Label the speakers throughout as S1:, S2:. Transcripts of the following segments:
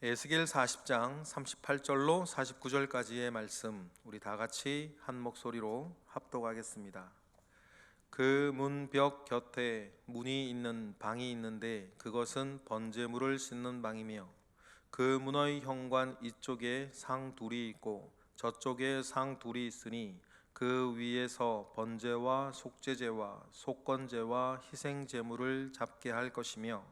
S1: 에스겔 40장 38절로 49절까지의 말씀, 우리 다 같이 한 목소리로 합독하겠습니다. 그 문벽 곁에 문이 있는 방이 있는데 그것은 번제물을 씻는 방이며, 그 문의 현관 이쪽에 상 둘이 있고 저쪽에 상 둘이 있으니 그 위에서 번제와 속죄제와 속건제와 희생제물을 잡게 할 것이며,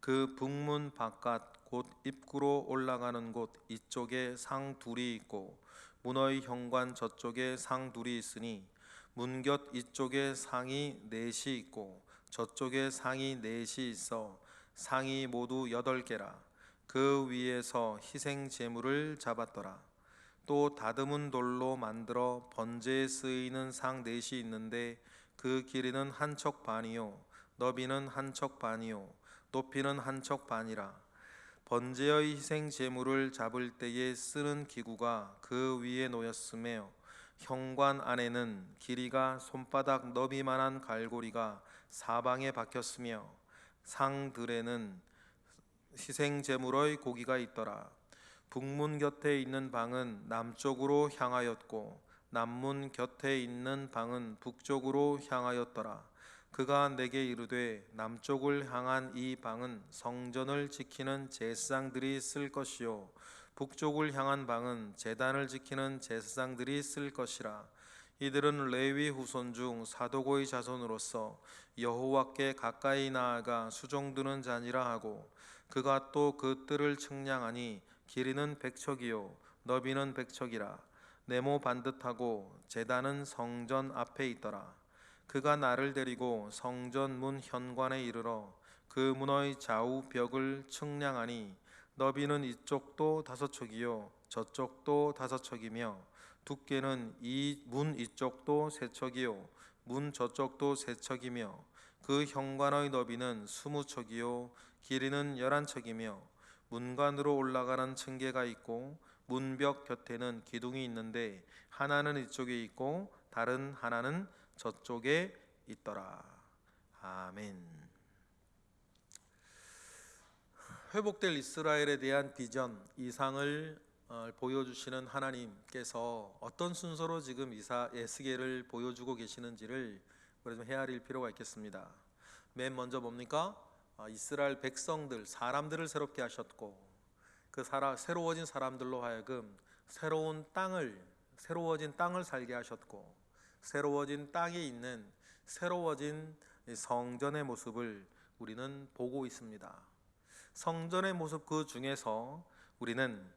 S1: 그 북문 바깥 곧 입구로 올라가는 곳 이쪽에 상 둘이 있고 문의 현관 저쪽에 상 둘이 있으니, 문 곁 이쪽에 상이 넷이 있고 저쪽에 상이 넷이 있어 상이 모두 8개라. 그 위에서 희생 제물을 잡았더라. 또 다듬은 돌로 만들어 번제에 쓰이는 상 넷이 있는데 그 길이는 한 척 반이요 너비는 한 척 반이요 높이는 한 척 반이라. 번제의 희생 제물을 잡을 때에 쓰는 기구가 그 위에 놓였으며, 현관 안에는 길이가 손바닥 너비만한 갈고리가 사방에 박혔으며, 상들에는 희생 제물의 고기가 있더라. 북문 곁에 있는 방은 남쪽으로 향하였고 남문 곁에 있는 방은 북쪽으로 향하였더라. 그가 내게 이르되, 남쪽을 향한 이 방은 성전을 지키는 제사장들이 쓸 것이요 북쪽을 향한 방은 제단을 지키는 제사장들이 쓸 것이라. 이들은 레위 후손 중 사도고의 자손으로서 여호와께 가까이 나아가 수종드는 자니라 하고, 그가 또 그 뜰을 측량하니 길이는 100척이요 너비는 100척이라. 네모 반듯하고 제단은 성전 앞에 있더라. 그가 나를 데리고 성전 문 현관에 이르러 그 문의 좌우 벽을 측량하니 너비는 이쪽도 5척이요 저쪽도 5척이며, 두께는 이 문 이쪽도 3척이요 문 저쪽도 3척이며, 그 현관의 너비는 20척이요 길이는 11척이며, 문관으로 올라가는 층계가 있고 문벽 곁에는 기둥이 있는데 하나는 이쪽에 있고 다른 하나는 저쪽에 있더라. 아멘. 회복될 이스라엘에 대한 비전, 이상을 보여주시는 하나님께서 어떤 순서로 지금 에스겔을 보여주고 계시는지를 우리 좀 헤아릴 필요가 있겠습니다. 맨 먼저 뭡니까? 이스라엘 백성들, 사람들을 새롭게 하셨고, 그 새로워진 사람들로 하여금 새로워진 땅을 살게 하셨고, 새로워진 땅에 있는 새로워진 성전의 모습을 우리는 보고 있습니다. 성전의 모습 그 중에서 우리는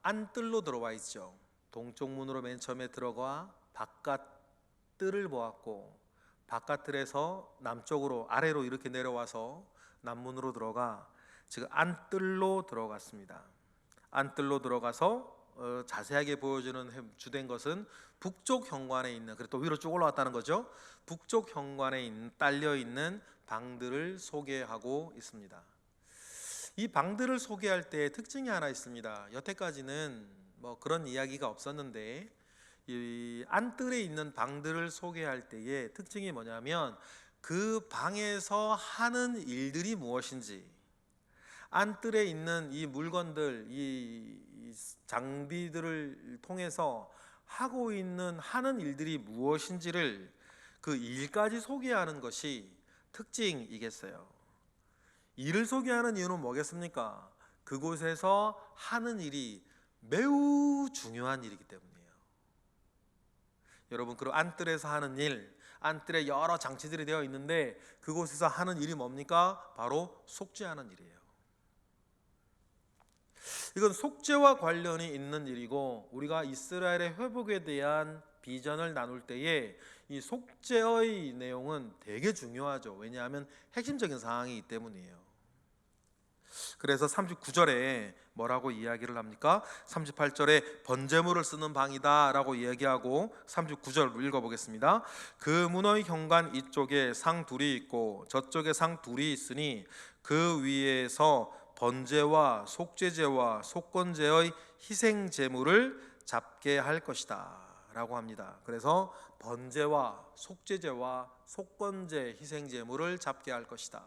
S1: 안뜰로 들어와 있죠. 동쪽 문으로 맨 처음에 들어가 바깥 뜰을 보았고, 바깥 뜰에서 남쪽으로 아래로 이렇게 내려와서 남문으로 들어가 지금 안뜰로 들어갔습니다. 안뜰로 들어가서 자세하게 보여주는 주된 것은 북쪽 현관에 있는, 그리고 또 위로 쭉 올라왔다는 거죠. 북쪽 현관에 딸려 있는 방들을 소개하고 있습니다. 이 방들을 소개할 때 특징이 하나 있습니다. 여태까지는 그런 이야기가 없었는데, 이 안뜰에 있는 방들을 소개할 때의 특징이 뭐냐면, 그 방에서 하는 일들이 무엇인지, 안뜰에 있는 이 물건들, 이 장비들을 통해서 하는 일들이 무엇인지를, 그 일까지 소개하는 것이 특징이겠어요. 일을 소개하는 이유는 뭐겠습니까? 그곳에서 하는 일이 매우 중요한 일이기 때문이에요. 여러분, 그 안뜰에서 하는 일, 안뜰에 여러 장치들이 되어 있는데 그곳에서 하는 일이 뭡니까? 바로 속죄하는 일이에요. 이건 속죄와 관련이 있는 일이고, 우리가 이스라엘의 회복에 대한 비전을 나눌 때에 이 속죄의 내용은 되게 중요하죠. 왜냐하면 핵심적인 사항이기 때문이에요. 그래서 39절에 뭐라고 이야기를 합니까? 38절에 번제물을 쓰는 방이다 라고 이야기하고 39절 읽어보겠습니다. 그 문의 현관 이쪽에 상 둘이 있고 저쪽에 상 둘이 있으니 그 위에서 번제와 속죄제와 속건제의 희생 제물을 잡게 할 것이다 라고 합니다. 그래서 번제와 속죄제와 속건제 희생 제물을 잡게 할 것이다.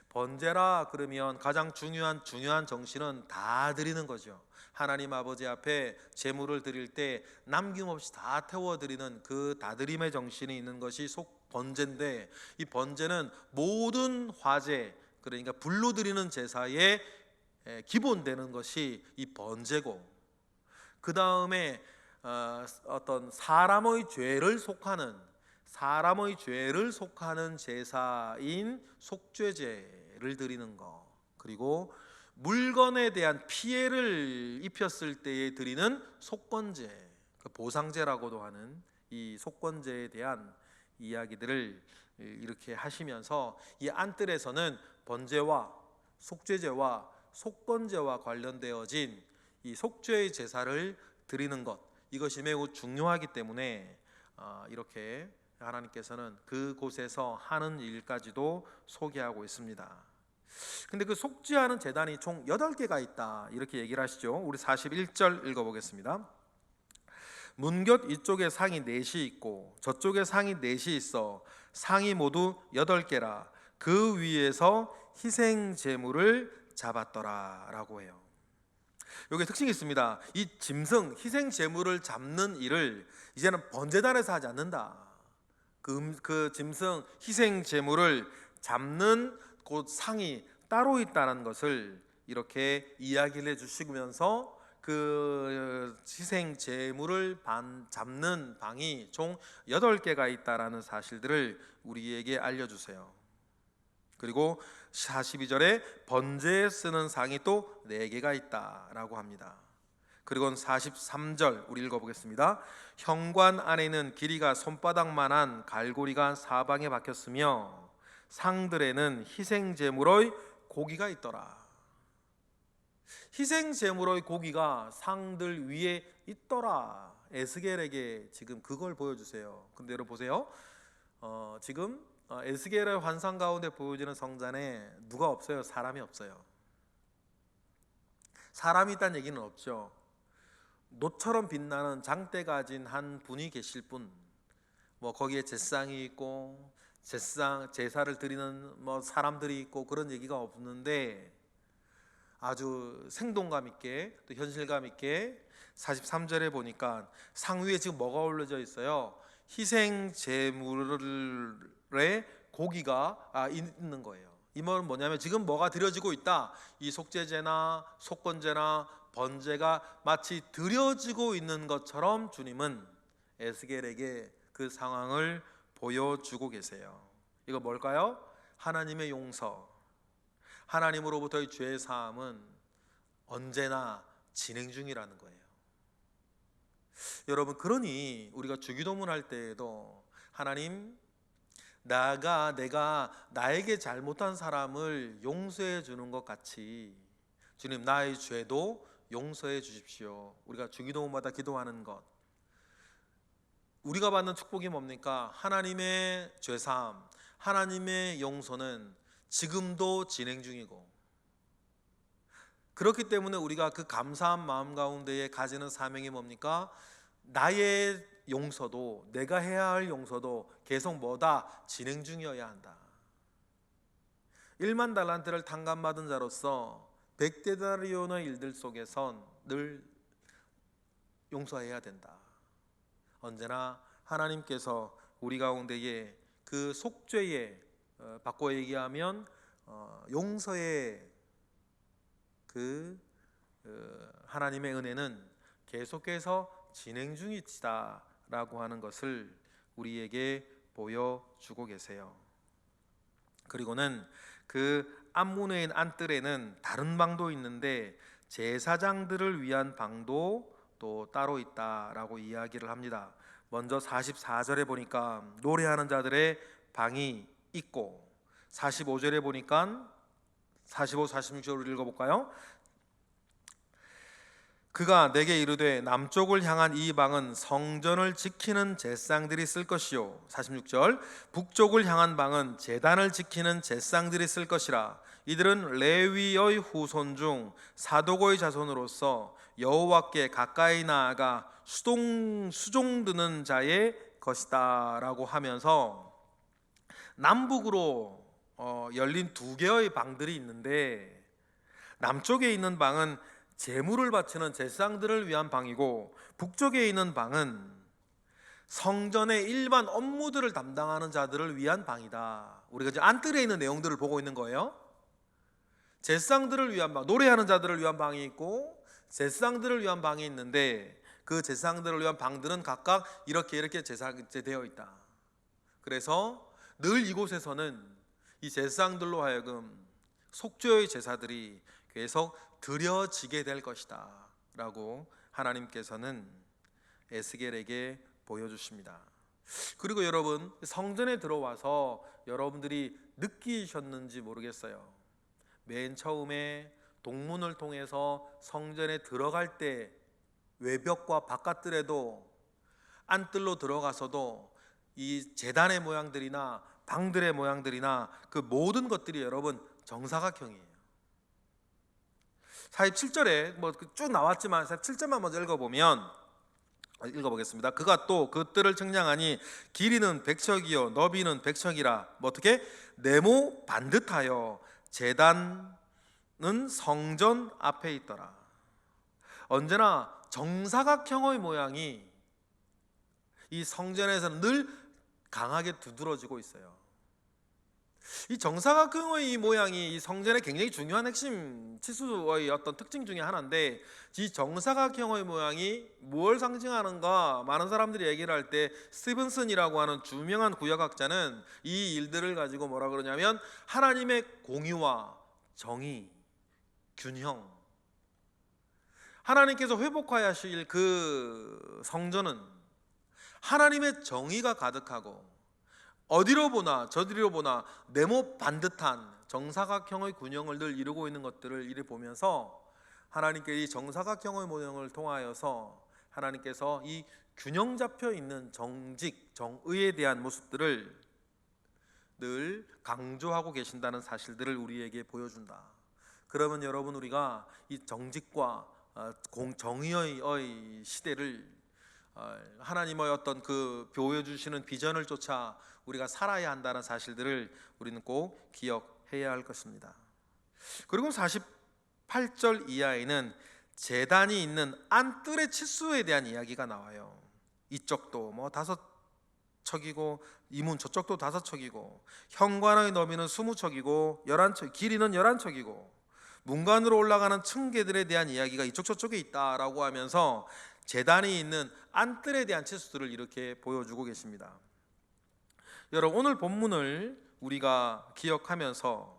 S1: 번제라 그러면 가장 중요한 정신은 다 드리는 거죠. 하나님 아버지 앞에 제물을 드릴 때 남김없이 다 태워 드리는 그 다드림의 정신이 있는 것이 번제인데, 이 번제는 모든 화제, 그러니까 불로 드리는 제사의 기본 되는 것이 이 번제고, 그 다음에 어떤 사람의 죄를 속하는 제사인 속죄제를 드리는 것, 그리고 물건에 대한 피해를 입혔을 때에 드리는 속건제, 보상제라고도 하는 이 속건제에 대한 이야기들을 이렇게 하시면서, 이 안뜰에서는 번제와 속죄제와 속건제와 관련되어진 이 속죄의 제사를 드리는 것, 이것이 매우 중요하기 때문에 이렇게 하나님께서는 그곳에서 하는 일까지도 소개하고 있습니다. 근데 그 속죄하는 제단이 총 8개가 있다, 이렇게 얘기를 하시죠. 우리 41절 읽어보겠습니다. 문곁 이쪽에 상이 4시 있고 저쪽에 상이 4시 있어 상이 모두 8개라. 그 위에서 희생 제물을 잡았더라 라고 해요. 여기 특징이 있습니다. 이 짐승 희생 제물을 잡는 일을 이제는 번제단에서 하지 않는다. 그 짐승 희생 제물을 잡는 곳 상이 따로 있다는 것을 이렇게 이야기를 해주시면서 그 희생 제물을 잡는 방이 총 8개가 있다라는 사실들을 우리에게 알려주세요. 그리고 42절에 번제에 쓰는 상이 또 4개가 있다라고 합니다. 그리고 43절 우리 읽어보겠습니다. 현관 안에는 길이가 손바닥만한 갈고리가 사방에 박혔으며 상들에는 희생 제물의 고기가 있더라. 희생 제물의 고기가 상들 위에 있더라. 에스겔에게 지금 그걸 보여주세요. 근데 여러분 보세요. 지금 에스겔의 환상 가운데 보여지는 성전에 누가 없어요? 사람이 없어요. 사람이 있다는 얘기는 없죠. 노처럼 빛나는 장대 가진 한 분이 계실 뿐, 거기에 제상이 있고 제사를 드리는 사람들이 있고 그런 얘기가 없는데, 아주 생동감 있게 또 현실감 있게 43절에 보니까 상 위에 지금 뭐가 올려져 있어요? 희생 제물의 고기가 있는 거예요. 이 말은 뭐냐면 지금 뭐가 드려지고 있다. 이 속죄제나 속건제나 번제가 마치 드려지고 있는 것처럼 주님은 에스겔에게 그 상황을 보여주고 계세요. 이거 뭘까요? 하나님의 용서, 하나님으로부터의 죄 사함은 언제나 진행 중이라는 거예요. 여러분, 그러니 우리가 주기도문 할 때에도 하나님, 내가 나에게 잘못한 사람을 용서해 주는 것 같이 주님, 나의 죄도 용서해 주십시오. 우리가 주기도문마다 기도하는 것, 우리가 받는 축복이 뭡니까? 하나님의 죄사함, 하나님의 용서는 지금도 진행 중이고, 그렇기 때문에 우리가 그 감사한 마음 가운데에 가지는 사명이 뭡니까? 나의 용서도, 내가 해야 할 용서도 계속 진행 중이어야 한다. 1만 달란트를 탕감받은 자로서 100데나리온의 일들 속에선 늘 용서해야 된다. 언제나 하나님께서 우리 가운데에 그 속죄의, 바꿔 얘기하면 용서의 그 하나님의 은혜는 계속해서 진행 중이다라고 하는 것을 우리에게 보여주고 계세요. 그리고는 그 앞문에 안뜰에는 다른 방도 있는데 제사장들을 위한 방도 또 따로 있다라고 이야기를 합니다. 먼저 44절에 보니까 노래하는 자들의 방이 있고, 45절에 보니까 45, 46절을 읽어볼까요? 그가 내게 이르되 남쪽을 향한 이 방은 성전을 지키는 제사장들이 쓸 것이요, 46절 북쪽을 향한 방은 제단을 지키는 제사장들이 쓸 것이라. 이들은 레위의 후손 중 사독의 자손으로서 여호와께 가까이 나아가 수종드는 자의 것이다 라고 하면서 남북으로 열린 두 개의 방들이 있는데, 남쪽에 있는 방은 제물을 바치는 제사장들을 위한 방이고, 북쪽에 있는 방은 성전의 일반 업무들을 담당하는 자들을 위한 방이다. 우리가 이제 안뜰에 있는 내용들을 보고 있는 거예요. 제사장들을 위한 방, 노래하는 자들을 위한 방이 있고 제사장들을 위한 방이 있는데, 그 제사장들을 위한 방들은 각각 이렇게 제되어 있다. 그래서 늘 이곳에서는 이 제사장들로 하여금 속죄의 제사들이 계속 드려지게 될 것이다 라고 하나님께서는 에스겔에게 보여주십니다. 그리고 여러분, 성전에 들어와서 여러분들이 느끼셨는지 모르겠어요. 맨 처음에 동문을 통해서 성전에 들어갈 때 외벽과 바깥들에도 안뜰로 들어가서도 이 제단의 모양들이나 방들의 모양들이나 그 모든 것들이 여러분 정사각형이에요. 47절에 뭐 쭉 나왔지만 47절만 먼저 읽어보겠습니다. 그가 또 그 뜰을 측량하니 길이는 100척이요 너비는 100척이라 어떻게 네모 반듯하여 제단은 성전 앞에 있더라. 언제나 정사각형의 모양이 이 성전에서는 늘 강하게 두드러지고 있어요. 이 정사각형의 이 모양이 이 성전의 굉장히 중요한 핵심 치수의 어떤 특징 중에 하나인데, 이 정사각형의 모양이 무엇을 상징하는가 많은 사람들이 얘기를 할 때 스티븐슨이라고 하는 유명한 구역학자는 이 일들을 가지고 뭐라 그러냐면 하나님의 공의와 정의, 균형, 하나님께서 회복하여 하실 그 성전은 하나님의 정의가 가득하고 어디로 보나 저디로 보나 네모 반듯한 정사각형의 균형을 늘 이루고 있는 것들을 이리 보면서 하나님께 이 정사각형의 모형을 통하여서 하나님께서 이 균형 잡혀 있는 정직, 정의에 대한 모습들을 늘 강조하고 계신다는 사실들을 우리에게 보여준다. 그러면 여러분, 우리가 이 정직과 정의의 시대를 하나님의 어떤 그 보여주시는 비전을 쫓아 우리가 살아야 한다는 사실들을 우리는 꼭 기억해야 할 것입니다. 그리고 48절 이하에는 제단이 있는 안뜰의 치수에 대한 이야기가 나와요. 이쪽도 뭐 5척이고 이문 저쪽도 5척이고 현관의 너비는 20척이고 11척, 길이는 11척이고 문간으로 올라가는 층계들에 대한 이야기가 이쪽 저쪽에 있다라고 하면서 제단이 있는 안뜰에 대한 치수들을 이렇게 보여주고 계십니다. 여러분, 오늘 본문을 우리가 기억하면서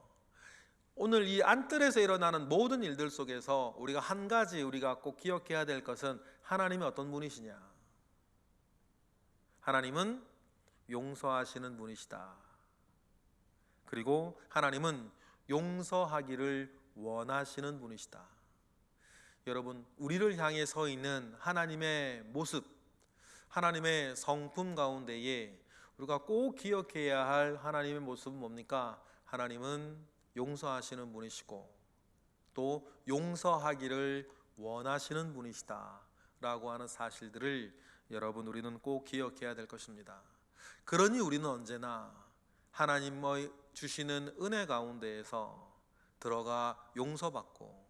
S1: 오늘 이 안뜰에서 일어나는 모든 일들 속에서 우리가 한 가지 우리가 꼭 기억해야 될 것은 하나님이 어떤 분이시냐. 하나님은 용서하시는 분이시다. 그리고 하나님은 용서하기를 원하시는 분이시다. 여러분, 우리를 향해 서 있는 하나님의 모습, 하나님의 성품 가운데에 우리가 꼭 기억해야 할 하나님의 모습은 뭡니까? 하나님은 용서하시는 분이시고 또 용서하기를 원하시는 분이시다 라고 하는 사실들을 여러분, 우리는 꼭 기억해야 될 것입니다. 그러니 우리는 언제나 하나님의 주시는 은혜 가운데에서 들어가 용서받고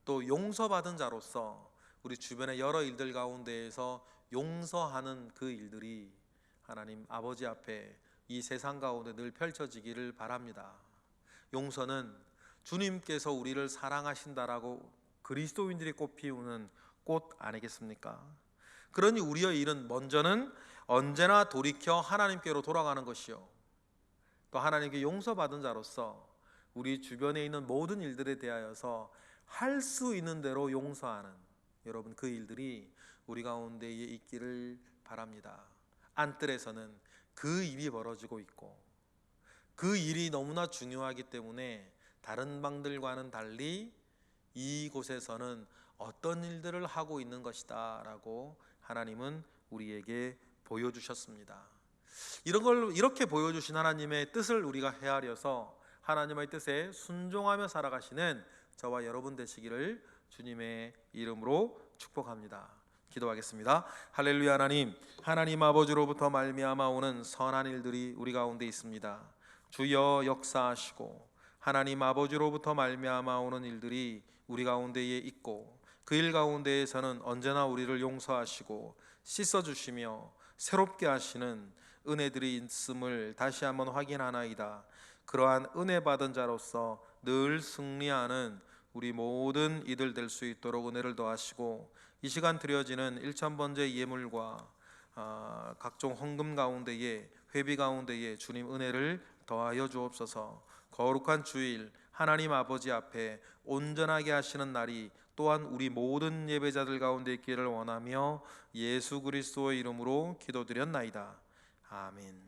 S1: 또 용서받은 자로서 우리 주변의 여러 일들 가운데에서 용서하는 그 일들이 하나님 아버지 앞에 이 세상 가운데 늘 펼쳐지기를 바랍니다. 용서는 주님께서 우리를 사랑하신다라고 그리스도인들이 꽃 피우는 꽃 아니겠습니까? 그러니 우리의 일은 먼저는 언제나 돌이켜 하나님께로 돌아가는 것이요, 또 하나님께 용서받은 자로서 우리 주변에 있는 모든 일들에 대하여서 할 수 있는 대로 용서하는 여러분, 그 일들이 우리 가운데에 있기를 바랍니다. 안뜰에서는 그 일이 벌어지고 있고 그 일이 너무나 중요하기 때문에 다른 방들과는 달리 이곳에서는 어떤 일들을 하고 있는 것이다 라고 하나님은 우리에게 보여주셨습니다. 이런 걸 이렇게 보여주신 하나님의 뜻을 우리가 헤아려서 하나님의 뜻에 순종하며 살아가시는 저와 여러분 되시기를 주님의 이름으로 축복합니다. 기도하겠습니다. 할렐루야. 하나님 아버지로부터 말미암아 오는 선한 일들이 우리 가운데 있습니다. 주여 역사하시고 하나님 아버지로부터 말미암아 오는 일들이 우리 가운데에 있고 그 일 가운데에서는 언제나 우리를 용서하시고 씻어주시며 새롭게 하시는 은혜들이 있음을 다시 한번 확인하나이다. 그러한 은혜 받은 자로서 늘 승리하는 우리 모든 이들 될 수 있도록 은혜를 더하시고 이 시간 드려지는 1000번째 예물과 각종 헌금 가운데에 회비 가운데에 주님 은혜를 더하여 주옵소서. 거룩한 주일 하나님 아버지 앞에 온전하게 하시는 날이 또한 우리 모든 예배자들 가운데 있기를 원하며 예수 그리스도의 이름으로 기도드렸나이다. 아멘.